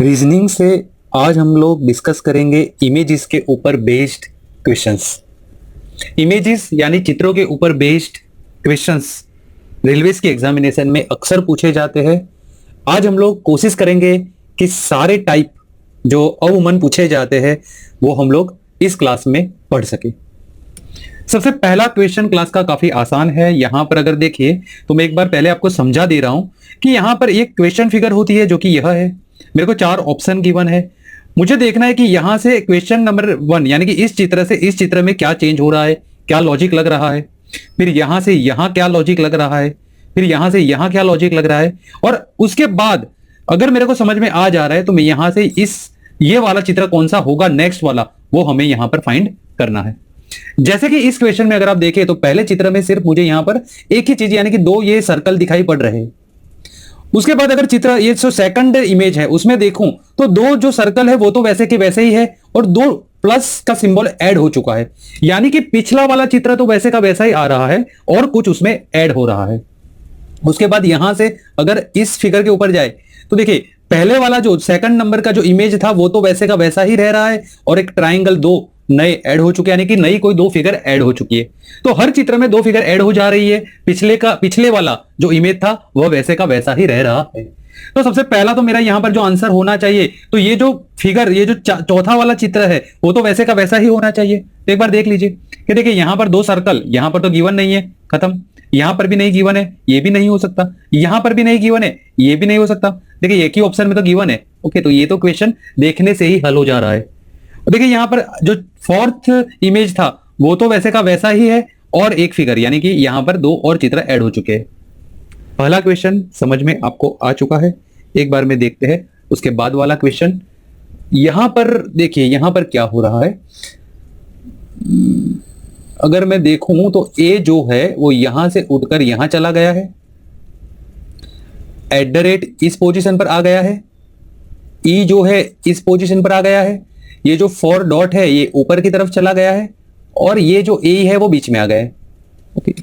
Reasoning से आज हम लोग डिस्कस करेंगे इमेजेस के ऊपर बेस्ड क्वेश्चंस। इमेजेस यानी चित्रों के ऊपर बेस्ड क्वेश्चंस रेलवेज के एग्जामिनेशन में अक्सर पूछे जाते हैं। आज हम लोग कोशिश करेंगे कि सारे टाइप जो अवमन पूछे जाते हैं वो हम लोग इस क्लास में पढ़ सके। सबसे पहला क्वेश्चन क्लास का काफी आसान है। यहां पर अगर देखिए तो मैं एक बार पहले आपको समझा दे रहा हूं कि यहां पर एक क्वेश्चन फिगर होती है जो कि यह है। मेरे को 4 ऑप्शन गिवन है। मुझे देखना है कि यहां से क्वेश्चन नंबर 1 यानी कि इस चित्र से इस चित्र में क्या चेंज हो रहा है, क्या लॉजिक लग रहा है, फिर यहां से यहां क्या लॉजिक लग रहा है, फिर यहां से यहां क्या लॉजिक लग रहा है, और उसके बाद अगर मेरे को समझ में आ जा रहा है तो मैं यहां से ये वाला चित्र कौन सा होगा नेक्स्ट वाला वो हमें यहां पर फाइंड करना है। जैसे कि इस क्वेश्चन में अगर आप देखें तो पहले चित्र में सिर्फ मुझे यहां पर एक ही चीज यानी कि 2 ये सर्कल दिखाई पड़ रहे हैं। उसके बाद अगर चित्र ये जो सेकंड इमेज है उसमें देखूं तो 2 जो सर्कल है वो तो वैसे के वैसे ही है और 2 प्लस का सिंबल ऐड हो चुका है, यानी कि पिछला वाला चित्र तो वैसे का वैसा ही आ रहा है और कुछ उसमें ऐड हो रहा है। उसके बाद यहां से अगर इस फिगर के ऊपर जाए तो देखिए पहले वाला जो सेकंड नंबर का जो इमेज था वो तो वैसे का वैसा ही रह रहा है और एक ट्राइंगल 2 नए ऐड हो चुके, यानी कि नई कोई 2 फिगर ऐड हो चुकी है। तो हर चित्र में 2 फिगर ऐड हो जा रही है। पिछले वाला जो इमेज था वह वैसे का वैसा ही रह रहा है। तो सबसे पहला तो मेरा यहां पर जो आंसर होना चाहिए तो ये जो फिगर ये जो चौथा वाला चित्र है वो तो वैसे का वैसा ही होना चाहिए। तो एक बार देख लीजिए कि देखिए यहां पर 2 सर्कल, यहां पर तो गिवन नहीं है, खत्म। यहां पर भी नहीं गिवन है, ये भी नहीं हो सकता। यहां पर भी नहीं गिवन है, ये भी नहीं हो सकता। देखिए एक ही ऑप्शन में तो गिवन है। ओके, तो ये तो क्वेश्चन देखने से ही हल हो जा रहा है। देखिए यहां पर जो फोर्थ इमेज था वो तो वैसे का वैसा ही है और एक फिगर यानी कि यहां पर 2 और चित्र ऐड हो चुके हैं। पहला क्वेश्चन समझ में आपको आ चुका है। एक बार में देखते हैं उसके बाद वाला क्वेश्चन। यहां पर देखिए यहां पर क्या हो रहा है। अगर मैं देखूं तो ए जो है वो यहां से उठकर यहां चला गया है, @ इस पोजीशन पर आ गया है, ई जो है इस पोजीशन पर आ गया है, ये जो 4 डॉट है ये ऊपर की तरफ चला गया है और ये जो ए है वो बीच में आ गया है। ओके,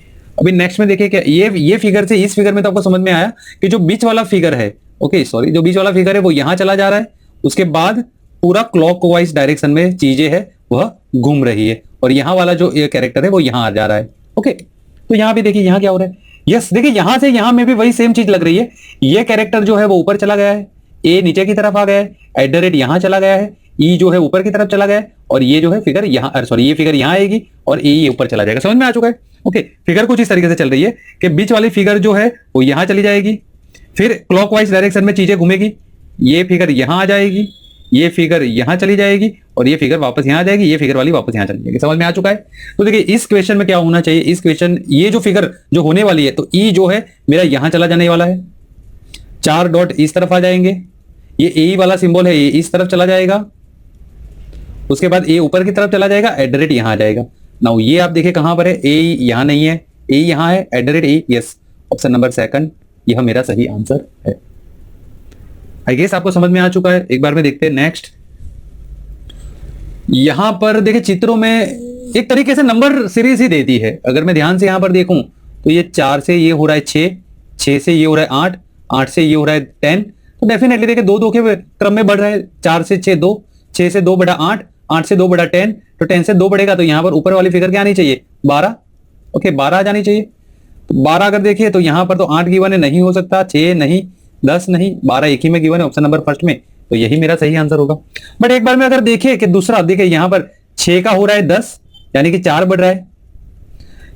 अभी नेक्स्ट में देखिए क्या ये फिगर से इस फिगर में तो आपको समझ में आया कि जो बीच वाला फिगर है, ओके सॉरी, जो बीच वाला फिगर है वो यहां चला जा रहा है। उसके बाद पूरा क्लॉकवाइज डायरेक्शन में चीजें है वह घूम रही है और यहां वाला जो ये कैरेक्टर है वो यहां आ जा रहा है। ओके, तो यहां भी देखिए यहां क्या हो रहा है। यस, देखिए यहां से यहां में भी वही सेम चीज लग रही है। ये कैरेक्टर जो है वो ऊपर चला गया है, ए नीचे की तरफ आ गया है, @ यहां चला गया है, ई जो है ऊपर की तरफ चला गया है और ये जो है फिगर यहां सॉरी ये फिगर यहां आएगी और ये ऊपर चला जाएगा। समझ में आ चुका है। ओके, फिगर कुछ इस तरीके से चल रही है कि बीच वाली फिगर जो है वो यहां चली जाएगी, फिर क्लॉकवाइज डायरेक्शन में चीजें घूमेगी, ये फिगर यहां आ जाएगी, ये फिगर यहां चली जाएगी और ये फिगर वापस यहां आ जाएगी, ये फिगर वाली वापस यहां चली जाएगी। समझ में आ चुका है। तो देखिए इस क्वेश्चन में क्या होना चाहिए, इस क्वेश्चन ये जो फिगर जो होने वाली है तो ई जो है मेरा यहां चला जाने वाला है, 4 डॉट इस तरफ आ जाएंगे, ये ए वाला सिंबल है ये इस तरफ चला जाएगा, उसके बाद ए ऊपर की तरफ चला जाएगा, @ यहां आ जाएगा। नाउ ये आप देखिए कहां पर है, ए यहां नहीं है, ए यहां है, @ ए। यस, ऑप्शन नंबर 2 यह मेरा सही आंसर है। आई गेस आपको समझ में आ चुका है। एक बार में देखते हैं नेक्स्ट। यहां पर देखिए चित्रों में एक तरीके से नंबर सीरीज ही देती है। अगर मैं ध्यान से यहां पर देखूं तो ये 4 से ये हो रहा है 6, 6 से ये हो रहा है 8, 8 से ये हो रहा है 10। तो डेफिनेटली देखिए 2 2 के क्रम में बढ़ रहा है। 4 से 6 2, 6 से 2 बड़ा 8, 8 से 2 बड़ा 10, तो 10 से 2 बढ़ेगा तो यहां पर ऊपर वाली फिगर क्या आनी चाहिए, 12। ओके, 12 आ जानी चाहिए। तो 12 अगर देखिए तो यहां पर तो 8 गिवन है, नहीं हो सकता, 6 नहीं, 10 नहीं, 12 एक ही में गिवन है ऑप्शन नंबर 1 में, तो यही मेरा सही आंसर होगा। बट एक बार में अगर देखिए कि दूसरा देखिए यहां पर 6 का हो रहा है 10 यानी कि 4 बढ़ रहा है,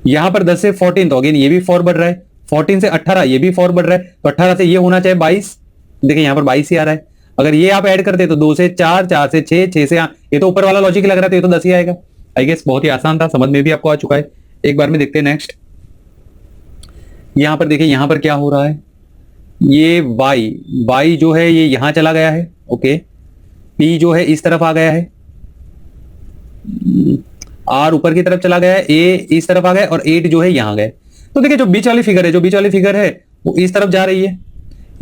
यहां पर 10 से 14 तो अगेन ये भी 4 बढ़ रहा है, 14 से 18 ये भी 4 बढ़ रहा है, तो 18 से ये होना चाहिए 22। देखिए यहां पर 22 ही आ रहा है। अगर ये आप ऐड करते तो 2 से 4, 4 से 6, 6 से 8, ये तो ऊपर वाला लॉजिक लग रहा था, ये तो 10 ही आएगा। आई गेस बहुत ही आसान था, समझ में भी आपको आ चुका है। एक बार में देखते हैं नेक्स्ट। यहां पर देखिए यहां पर क्या हो रहा है, ये y जो है ये यहां चला गया है। ओके, p जो है इस तरफ आ गया है, r ऊपर की तरफ चला गया है, a इस तरफ आ गया और 8 जो है यहां गए। तो देखिए जो बीच वाली फिगर है वो इस तरफ जा रही है,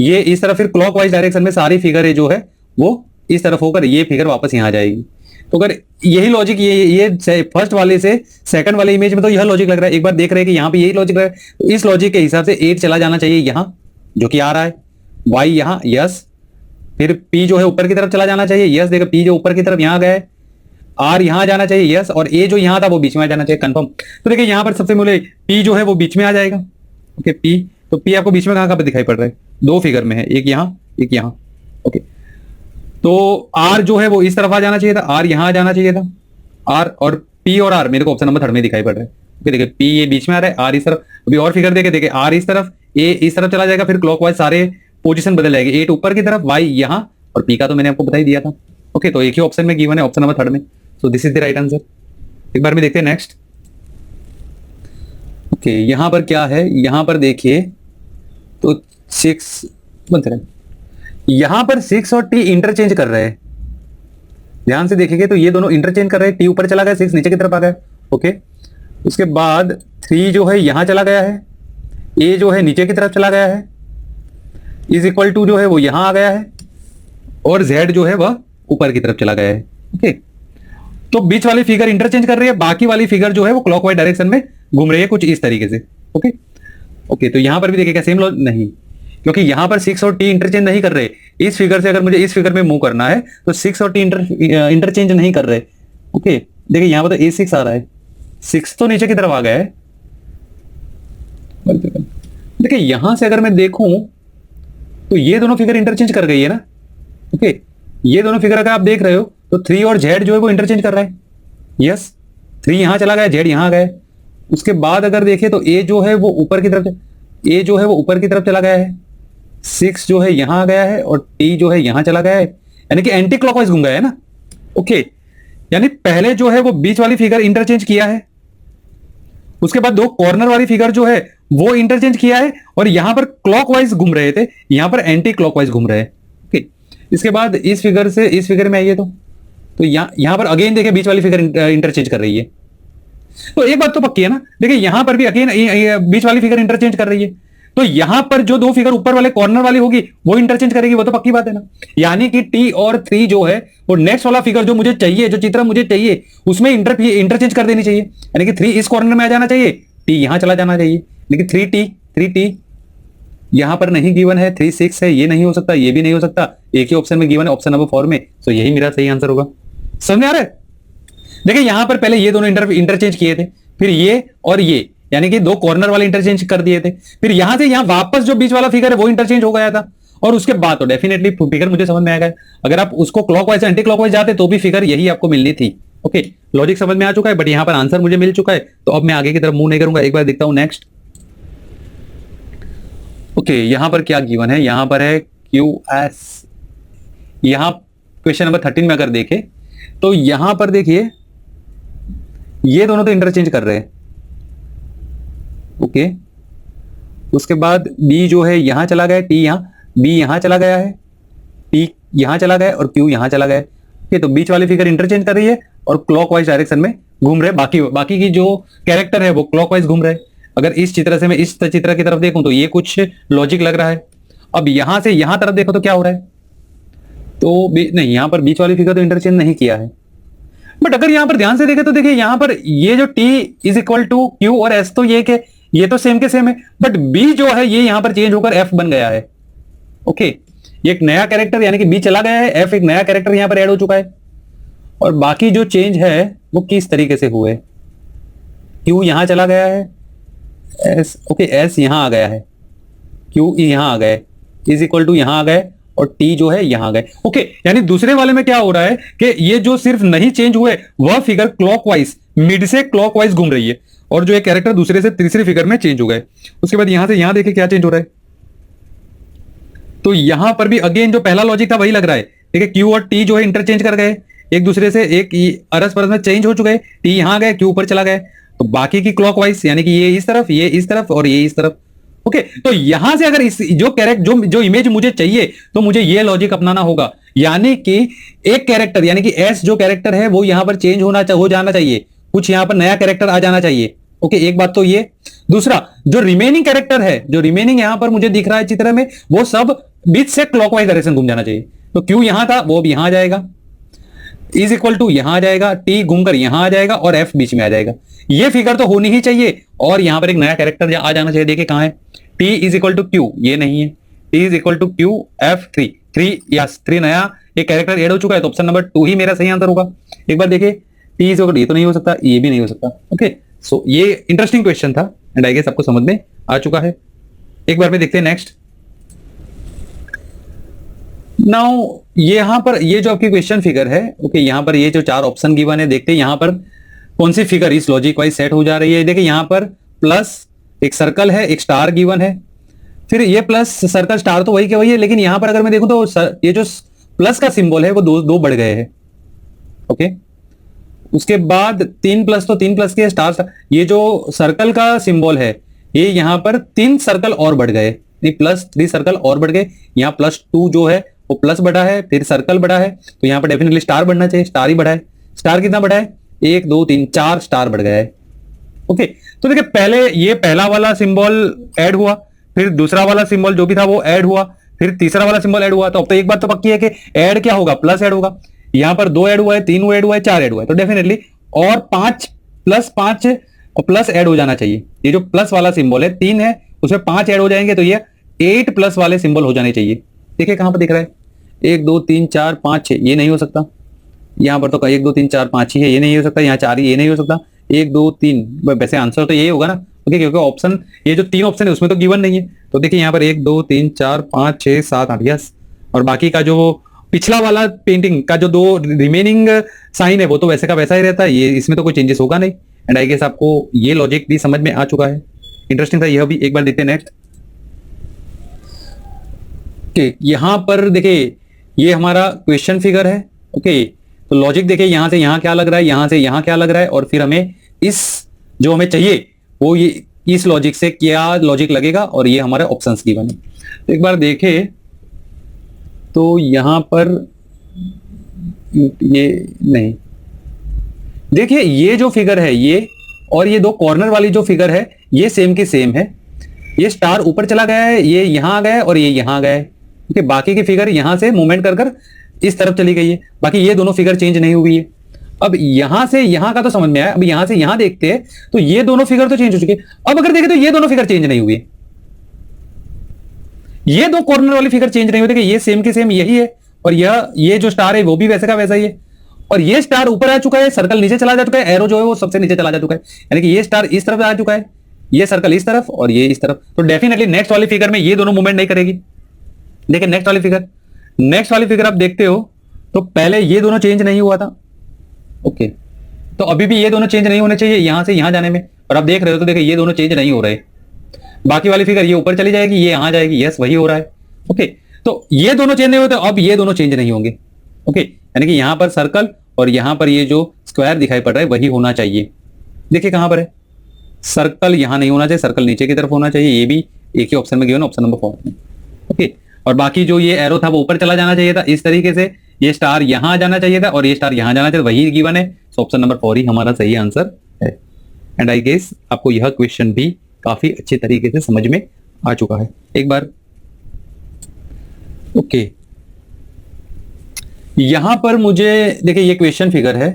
ये इस तरफ, फिर क्लॉकवाइज डायरेक्शन में सारी फिगर जो है वो इस तरफ होकर ये फिगर वापस यहां आ जाएगी। तो अगर यही लॉजिक ये फर्स्ट वाले से सेकंड वाले इमेज में तो यह लॉजिक लग रहा है। एक बार देख रहे हैं कि यहाँ पे यही लॉजिक लग रहा है, तो इस लॉजिक के हिसाब से 8 चला जाना चाहिए यहाँ जो कि आ रहा है, y यहाँ, यस फिर P जो है ऊपर की तरफ चला जाना चाहिए, यस। देखो P जो ऊपर की तरफ यहाँ गया है, R यहाँ जाना चाहिए, यस। और A जो यहाँ था वो बीच में आ जाना चाहिए, कंफर्म। तो देखिए यहाँ पर सबसे पहले P जो है वो बीच में आ जाएगा। ओके, P, तो P आपको बीच में कहाँ कहाँ पे दिखाई पड़ रहा है? दो फिगर में है, एक यहाँ एक यहाँ। ओके, तो R जो है वो इस तरफ आ जाना चाहिए था, R यहाँ आ जाना चाहिए था, R और P और R मेरे को ऑप्शन नंबर 3 में दिखाई पड़ रहा है। ओके, देखिए P ये बीच में आ रहा है, R इस तरफ। अभी और फिगर देखे, देखिए R इस तरफ, A इस तरफ चला जाएगा, फिर क्लॉकवाइज सारे पोजीशन बदल जाएगी, 8 ऊपर की तरफ, Y यहाँ, और P का तो मैंने आपको बता ही दिया था। ओके, तो एक ही ऑप्शन में गिवन है, ऑप्शन नंबर 3 में। So this is the right answer. एक बार में देखते हैं नेक्स्ट। ओके, यहां पर क्या है, यहां पर देखिए तो 6 बनते रहे, यहां पर 6 और T इंटरचेंज कर रहे हैं। ध्यान से देखेंगे तो ये दोनों इंटरचेंज कर रहे हैं, T ऊपर चला गया, 6 नीचे की तरफ आ गया। ओके, उसके बाद 3 जो है यहां चला गया है, A जो है नीचे की तरफ चला गया है, इज इक्वल टू जो है वो यहां आ गया है, और Z जो है वह ऊपर की तरफ चला गया है। ओके, तो बीच वाली फिगर इंटरचेंज कर रही है, बाकी वाली फिगर जो है वो क्लॉकवाइज डायरेक्शन में घूम रही है, कुछ इस तरीके से। ओके ओके, तो यहां पर भी देखिएगा सेम लॉ नहीं, क्योंकि यहां पर 6 और T इंटरचेंज नहीं कर रहे। इस फिगर से अगर मुझे इस फिगर में मूव करना है तो 6 और T इंटरचेंज नहीं कर रहे। ओके, देखिए यहां पर तो A6 आ रहा है, 6 तो नीचे की तरफ आ गया है। देखिए यहां से अगर मैं देखूं तो ये दोनों फिगर इंटरचेंज कर गई है ना। ओके, ये दोनों फिगर अगर आप देख रहे हो तो 3 और Z जो है वो इंटरचेंज कर रहा है, यस। 3 यहां चला गया, Z यहां आ गया। उसके बाद अगर देखें तो A जो है वो ऊपर की तरफ, A जो है वो ऊपर की तरफ चला गया है, 6 जो है यहां आ गया है, और T जो है यहां चला गया है, यानी कि एंटी क्लॉकवाइज घूम गया है ना। ओके, यानी पहले जो है वो बीच वाली फिगर इंटरचेंज किया है, उसके बाद 2 कॉर्नर वाली फिगर जो है वो इंटरचेंज किया है, और यहां पर क्लॉकवाइज घूम रहे थे, यहां पर एंटी क्लॉकवाइज घूम रहे हैं। ओके, इसके बाद इस फिगर से इस फिगर में आइए तो यहां पर अगेन देखिए बीच वाली फिगर इंटरचेंज कर रही है। तो एक बात तो पक्की है ना, देखिए यहां पर भी अगेन बीच वाली फिगर इंटरचेंज कर रही है, तो यहां पर जो 2 फिगर ऊपर वाले कॉर्नर वाली होगी वो इंटरचेंज करेगी, वो तो पक्की बात है ना। यानी कि T और 3 जो है वो नेक्स्ट वाला फिगर जो मुझे चाहिए, जो चित्र मुझे चाहिए, उसमें इंटरचेंज कर देनी चाहिए। यानी कि 3 इस कॉर्नर में आ जाना चाहिए, T यहां चला जाना चाहिए। लेकिन 3T यहां पर नहीं गिवन है, 3 6 है, ये नहीं हो सकता, ये भी नहीं हो सकता, एक ही ऑप्शन में गिवन है, ऑप्शन नंबर 4 में। तो यही मेरा सही आंसर होगा। समझ में आ रहा है? देखिए यहां पर पहले ये दोनों इंटरचेंज किए थे, फिर ये और ये, यानी कि 2 कॉर्नर वाले इंटरचेंज कर दिए थे, फिर यहां से यहां वापस जो बीच वाला फिगर है वो इंटरचेंज हो गया था, और उसके बाद तो डेफिनेटली फिगर मुझे समझ में आएगा। अगर आप उसको क्लॉकवाइज एंटी क्लॉकवाइज जाते तो भी फिगर यही आपको मिलनी थी। ओके, लॉजिक समझ में आ चुका है, बट यहां पर आंसर मुझे मिल चुका है, तो अब मैं आगे की तरफ मूव नहीं करूंगा। एक बार देखता हूं नेक्स्ट। ओके, यहां पर क्या गिवन है, यहां पर है QS। यहां क्वेश्चन नंबर 13 में अगर देखें तो यहां पर देखिए ये दोनों तो इंटरचेंज कर रहे हैं। ओके, उसके बाद B जो है यहां चला गया, T यहां, B यहां चला गया है, T यहां चला गया, और Q यहां चला गया। ओके, तो बीच वाली फिगर इंटरचेंज कर रही है और क्लॉकवाइज डायरेक्शन में घूम रहे, बाकी की जो कैरेक्टर है वो क्लॉकवाइज घूम रहे। अगर इस चित्र से मैं इस चित्र की तरफ देखूं तो ये कुछ लॉजिक लग रहा है। अब यहां से यहां तरफ देखो तो क्या हो रहा है, तो नहीं, यहां पर बीच वाली फिगर तो इंटरचेंज नहीं किया है, बट अगर यहां पर ध्यान से देखें तो देखिए यहां पर ये जो T is equal to Q और S, तो ये तो सेम के सेम है, बट B जो है ये यहां पर चेंज होकर F बन गया है। ओके, ये एक नया कैरेक्टर, यानी कि B चला गया है, F एक नया कैरेक्टर यहां पर ऐड हो चुका है। और बाकी जो चेंज है वो किस तरीके से हुए, Q यहां चला गया है, S, ओके, S यहां आ गया है, Q यहां आ गए, इज इक्वल टू यहां आ गए, और T जो है यहां गए। ओके, यानी दूसरे वाले में क्या हो रहा है कि ये जो सिर्फ नहीं चेंज हुए, वह फिगर क्लॉकवाइज, मिड से क्लॉकवाइज घूम रही है, और जो एक कैरेक्टर दूसरे से तीसरी फिगर में चेंज हो गए। उसके बाद यहां से यहां देखिए क्या चेंज हो रहा है, तो यहां पर भी अगेन जो पहला लॉजिक था वही लग रहा है। देखिए Q और T जो है इंटरचेंज कर गए, एक दूसरे से एक अरस परस में चेंज हो चुके हैं, T यहां गए, Q ऊपर चला गया, तो बाकी की क्लॉकवाइज, यानी कि ये इस तरफ, ये इस तरफ, और ये इस तरफ। ओके, तो यहां से अगर इस जो इमेज मुझे चाहिए, तो मुझे ये लॉजिक अपनाना होगा, यानी कि एक कैरेक्टर, यानी कि S जो कैरेक्टर है वो यहां पर चेंज हो जाना चाहिए, कुछ यहां पर नया कैरेक्टर आ जाना चाहिए। ओके, एक बात तो ये। दूसरा, जो रिमेनिंग कैरेक्टर है, जो रिमेनिंग यहां पर मुझे दिख रहा है चित्र में, वो सब बीच से क्लॉकवाइज डायरेक्शन घूम जाना चाहिए। तो Q यहां था, वो भी यहां आ जाएगा, इज इक्वल टू यहां आ जाएगा, T घूमकर यहां आ जाएगा, और F बीच में आ जाएगा। ये फिगर तो होनी ही चाहिए, और यहां पर एक नया कैरेक्टर आ जाना चाहिए। देखिए कहां है, T is equal to Q, ये नहीं है, T is equal to Q F3, 3, yes 3 नया एक कैरेक्टर ऐड हो चुका है, तो ऑप्शन नंबर 2 ही मेरा सही आंसर होगा। एक बार देखिए टी इज ये तो नहीं हो सकता, ये भी नहीं हो सकता। ओके, सो ये इंटरेस्टिंग क्वेश्चन था एंड आई गेस आपको समझ में आ चुका है। एक बार में देखते हैं नेक्स्ट। नाउ यहां पर ये जो आपकी क्वेश्चन फिगर है, ओके, यहां पर ये जो 4 ऑप्शन गिवन है, देखते हैं यहां पर कौन सी फिगर इस लॉजिक वाइज सेट हो जा रही है। देखिए यहां पर प्लस एक सर्कल है, एक स्टार गिवन है, फिर ये प्लस सर्कल स्टार तो वही के वही है, लेकिन यहां पर अगर मैं देखूं तो ये जो प्लस का सिंबल है वो दो बढ़ गए हैं। ओके, उसके बाद 3 प्लस तो 3 प्लस के स्टार, ये जो सर्कल का सिंबल है ये यहां पर 3 सर्कल और बढ़ गए, +3 सर्कल और बढ़ गए। यहाँ +2 जो है वो प्लस बढ़ा है, फिर सर्कल बढ़ा है, तो यहाँ पर डेफिनेटली स्टार बढ़ना चाहिए, स्टार ही बढ़ा है। स्टार कितना बढ़ा है? 1 2 3 4 स्टार बढ़ गया है। ओके, तो देखिए पहले ये पहला वाला सिंबल ऐड हुआ, फिर दूसरा वाला सिंबल जो भी था वो ऐड हुआ, फिर तीसरा वाला सिंबल ऐड हुआ। तो अब तो एक बात तो पक्की है कि ऐड क्या होगा? प्लस ऐड होगा। यहां पर 2 ऐड हुआ है, 3 ऐड हुआ है, 4 ऐड हुआ है, तो डेफिनेटली और 5 +5 और प्लस ऐड हो जाना चाहिए। ये जो प्लस वाला सिंबल है 3 है, उसमें 5 ऐड हो जाएंगे, तो ये 8 प्लस वाले सिंबल हो जाने चाहिए। देखिए कहां पर दिख रहा है? 1 2 3 4 5 6, ये नहीं हो सकता। यहां पर तो 1 2 3 4 5 ही है, ये नहीं हो सकता। यहाँ 4 ही, ये नहीं हो सकता। 1 2 3, वैसे आंसर तो यही होगा ना। ओके, क्योंकि ऑप्शन ये जो 3 ऑप्शन है उसमें तो गिवन नहीं है। तो देखिए यहाँ पर 1 2 3 4 5 6 7 8, यस। और बाकी का जो पिछला वाला पेंटिंग का जो 2 रिमेनिंग साइन है वो तो वैसे का वैसा ही रहता है, ये इसमें तो कोई चेंजेस होगा नहीं। एंड आई गेस आपको ये लॉजिक भी समझ में आ चुका है। इंटरेस्टिंग था यह भी। एक बार देखते हैं नेक्स्ट। ओके, यहां पर देखिए ये हमारा क्वेश्चन फिगर है। ओके, तो लॉजिक देखिए यहां से यहां क्या लग रहा है, यहां से यहां क्या लग रहा है, और फिर हमें इस जो हमें चाहिए वो ये इस लॉजिक से क्या लॉजिक लगेगा, और ये हमारे ऑप्शंस गिवन है। तो एक बार देखें तो यहां पर ये नहीं, देखिए ये जो फिगर है ये और ये 2 कॉर्नर वाली जो फिगर है ये सेम की सेम है। ये स्टार ऊपर चला गया है, ये यहां आ गया है और ये यहां आ गया है। ओके, बाकी की फिगर यहां से मूवमेंट कर कर इस तरफ चली गई है, बाकी ये दोनों फिगर चेंज नहीं हुई है। अब यहां से यहां का तो समझ में आया, अब यहां से यहां देखते हैं तो ये दोनों फिगर तो चेंज हो चुके हैं। अब अगर देखें तो ये दोनों फिगर चेंज नहीं हुई है, ये 2 कॉर्नर वाली फिगर चेंज नहीं होती, ये सेम की सेम यही है, और ये जो स्टार है वो भी वैसे का वैसा ही है, और ये स्टार ऊपर आ चुका है, सर्कल नीचे चला जा चुका है, एरो जो है वो सबसे नीचे चला जा चुका है, यानी कि ये स्टार इस तरफ आ चुका है, ये सर्कल इस तरफ और ये इस तरफ। तो डेफिनेटली नेक्स्ट वाली फिगर में ये दोनों मूवमेंट नहीं करेगी। देखिए नेक्स्ट वाली फिगर आप देखते हो तो पहले ये दोनों चेंज नहीं हुआ था। ओके, तो अभी भी ये दोनों चेंज नहीं होने चाहिए यहां से यहां जाने में, और आप देख रहे हो तो देखिए ये दोनों चेंज नहीं हो रहे। बाकी वाली फिगर ये ऊपर चली जाएगी, ये यहां जाएगी, यस वही हो रहा है। ओके, तो ये दोनों चेंज नहीं होते, अब ये दोनों चेंज नहीं होंगे। ओके, यानी कि यहां पर सर्कल और यहां पर ये जो स्क्वायर दिखाई पड़ रहा है वही होना चाहिए। देखिए कहां पर है? सर्कल यहां नहीं होना चाहिए, सर्कल नीचे की तरफ होना चाहिए। ये भी एक ही ऑप्शन में गिवन, ऑप्शन नंबर 4 में। ओके, और बाकी जो ये एरो था वो ऊपर चला जाना चाहिए था इस तरीके से, ये स्टार यहां जाना चाहिए था और ये स्टार यहां जाना चाहिए, वही गिवन है। सो ऑप्शन नंबर 4 ही हमारा सही आंसर है। एंड आई गेस आपको यह क्वेश्चन भी काफी अच्छे तरीके से समझ में आ चुका है। एक बार ओके, यहां पर मुझे देखिए ये क्वेश्चन फिगर है।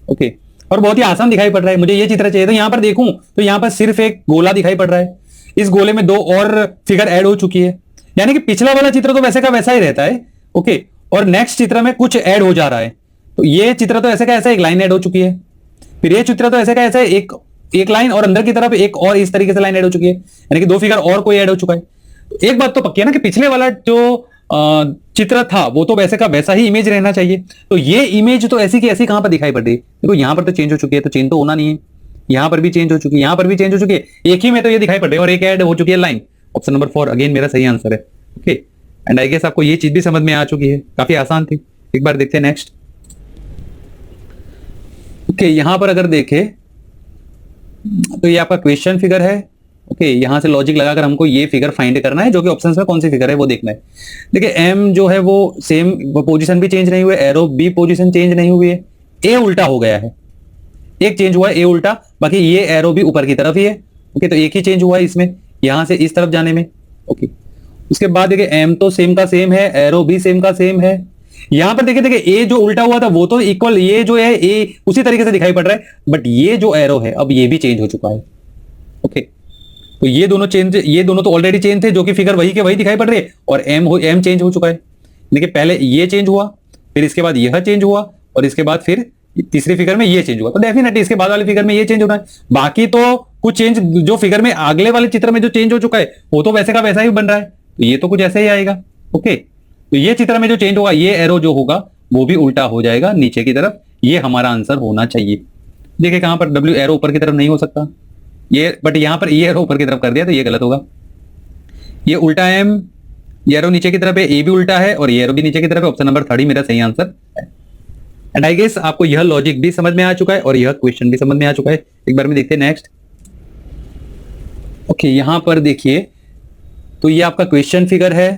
ओके, और बहुत ही आसान दिखाई पड़ रहा है। मुझे ये चित्र चाहिए, तो यहां पर देखूं तो यहां पर सिर्फ एक गोला दिखाई पड़ रहा है, इस गोले में 2 और फिगर ऐड हो चुकी है, यानी कि पिछला वाला चित्र तो वैसे का वैसा ही रहता है। ओके, और नेक्स्ट चित्र में कुछ ऐड हो जा रहा है। तो ये चित्र तो ऐसे का ऐसा एक लाइन ऐड हो चुकी है, फिर ये चित्र तो ऐसे का ऐसा एक लाइन और अंदर की तरफ एक और इस तरीके से लाइन ऐड हो चुकी है, यानी कि 2 फिगर और कोई ऐड हो चुका है। तो एक बात तो पक्की है ना कि पिछले वाला जो चित्र था वो तो वैसे का वैसा ही इमेज रहना चाहिए। तो ये इमेज तो ऐसी की ऐसी कहां पर दिखाई पड़ रही है? देखो यहां पर तो चेंज हो चुकी है, तो चेंज तो होना नहीं है। यहां पर भी चेंज हो चुकी है, यहां पर भी चेंज हो चुकी है, एक ही में तो ये दिखाई पड़ रही है और एक ऐड हो चुकी है लाइन। ऑप्शन नंबर 4 अगेन मेरा सही आंसर है। ओके, एंड आई गेस आपको ये चीज भी समझ में आ चुकी है, काफी आसान थी। एक बार देखते हैं नेक्स्ट। ओके, यहां पर अगर देखें तो ये आपका क्वेश्चन फिगर है। ओके, यहां से लॉजिक लगाकर हमको ये फिगर फाइंड करना है, जो कि ऑप्शंस में कौन सी फिगर है वो देखना है। देखिए एम जो है वो सेम पोजीशन भी चेंज नहीं हुई, एरो बी पोजीशन चेंज नहीं हुई है, ए उल्टा हो गया है, एक चेंज हुआ है ए उल्टा, बाकी ये एरो भी ऊपर की तरफ ही है। ओके, तो एक ही चेंज हुआ है इसमें, यहां से इस तरफ जाने में। ओके, उसके बाद देखिए एम तो सेम का सेम है, एरो भी सेम का सेम है। यहां पर देखिए ए जो उल्टा हुआ था वो तो इक्वल, ये जो है ए उसी तरीके से दिखाई पड़ रहा है, बट ये जो एरो है अब ये भी चेंज हो चुका है। ओके, तो ये दोनों तो ऑलरेडी चेंज थे, जो कि फिगर वही के वही दिखाई पड़ रही है, और एम चेंज हो चुका है। देखिए पहले ये चेंज हुआ, फिर इसके बाद यह चेंज हुआ, और इसके बाद फिर तीसरी फिगर में ये चेंज हुआ, तो डेफिनेटली इसके बाद वाली फिगर में ये चेंज होना है। बाकी तो कुछ चेंज जो फिगर में अगले वाले चित्र में जो चेंज हो चुका है वो तो वैसे का वैसा ही बन रहा है, तो ये तो कुछ ऐसे ही आएगा। ओके, तो ये चित्र में जो चेंज होगा, ये एरो जो होगा वो भी उल्टा हो जाएगा नीचे की तरफ। ये हमारा आंसर होना चाहिए। देखिए कहां पर W एरो ऊपर की तरफ नहीं हो सकता, ये बट यहां पर ये एरो ऊपर की तरफ कर दिया तो ये गलत होगा। ये उल्टा है, ये एरो नीचे की तरफ है, ए भी उल्टा है और ये एरो भी नीचे की तरफ है। ऑप्शन नंबर 3 मेरा सही आंसर है। एंड आई गेस आपको यह लॉजिक भी समझ में आ चुका है और यह क्वेश्चन भी समझ में आ चुका है। एक बार में देखते हैं नेक्स्ट। ओके, यहां पर देखिए तो ये आपका क्वेश्चन फिगर है,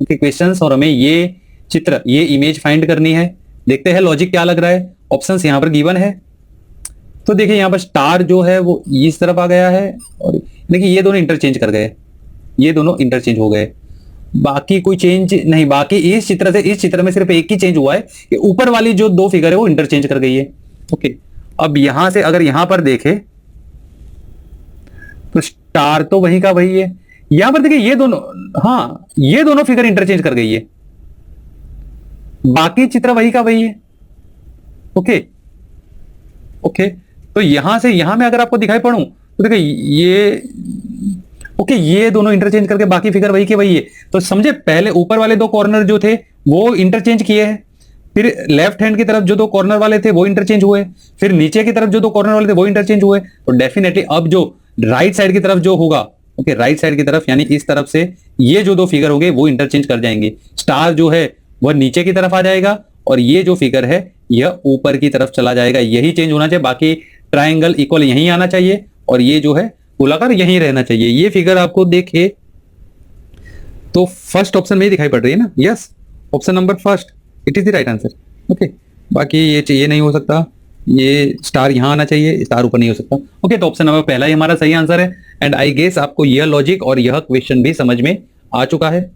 ओके क्वेश्चंस, और हमें ये चित्र, ये इमेज फाइंड करनी है। देखते हैं लॉजिक क्या लग रहा है। ऑप्शंस यहां पर गिवन है, तो देखिए यहां पर स्टार जो है वो इस तरफ आ गया है और देखिए ये दोनों इंटरचेंज कर गए, ये दोनों इंटरचेंज हो गए। बाकी कोई चेंज नहीं, बाकी इस चित्र से इस चित्र में सिर्फ एक ही चेंज हुआ है कि ऊपर वाली जो दो फिगर है वो इंटरचेंज कर गई है। ओके, अब यहां से अगर यहां पर देखें तो स्टार तो वही का वही है। यहां पर देखिए ये दोनों, हाँ ये दोनों फिगर इंटरचेंज कर गई है, बाकी चित्र वही का वही है। ओके ओके, तो यहां से यहां में अगर आपको दिखाई पड़ूं तो देखिए ये, ओके ये दोनों इंटरचेंज करके बाकी फिगर वही के वही है। तो समझे, पहले ऊपर वाले दो कॉर्नर जो थे वो इंटरचेंज किए हैं, फिर लेफ्ट हैंड की तरफ जो दो कॉर्नर वाले थे वो इंटरचेंज हुए, फिर नीचे की तरफ जो दो कॉर्नर वाले थे वो इंटरचेंज हुए। तो डेफिनेटली अब जो राइट साइड की तरफ जो होगा, ओके राइट साइड की तरफ यानी इस तरफ से ये जो दो फिगर होंगे वो इंटरचेंज कर जाएंगे। स्टार जो है वह नीचे की तरफ आ जाएगा और ये जो फिगर है यह ऊपर की तरफ चला जाएगा। यही चेंज होना चाहिए, बाकी ट्राइंगल इक्वल यहीं आना चाहिए और ये जो है गोलाकार यहीं रहना चाहिए। ये फिगर आपको देखे तो फर्स्ट ऑप्शन में ही दिखाई पड़ रही है ना, yes option number first it is the right answer. Okay, बाकी ये नहीं हो सकता, ये स्टार यहां आना चाहिए, स्टार ऊपर नहीं हो सकता। ओके, तो ऑप्शन नंबर पहला ही हमारा सही आंसर है। एंड आई गेस आपको यह लॉजिक और यह क्वेश्चन भी समझ में आ चुका है।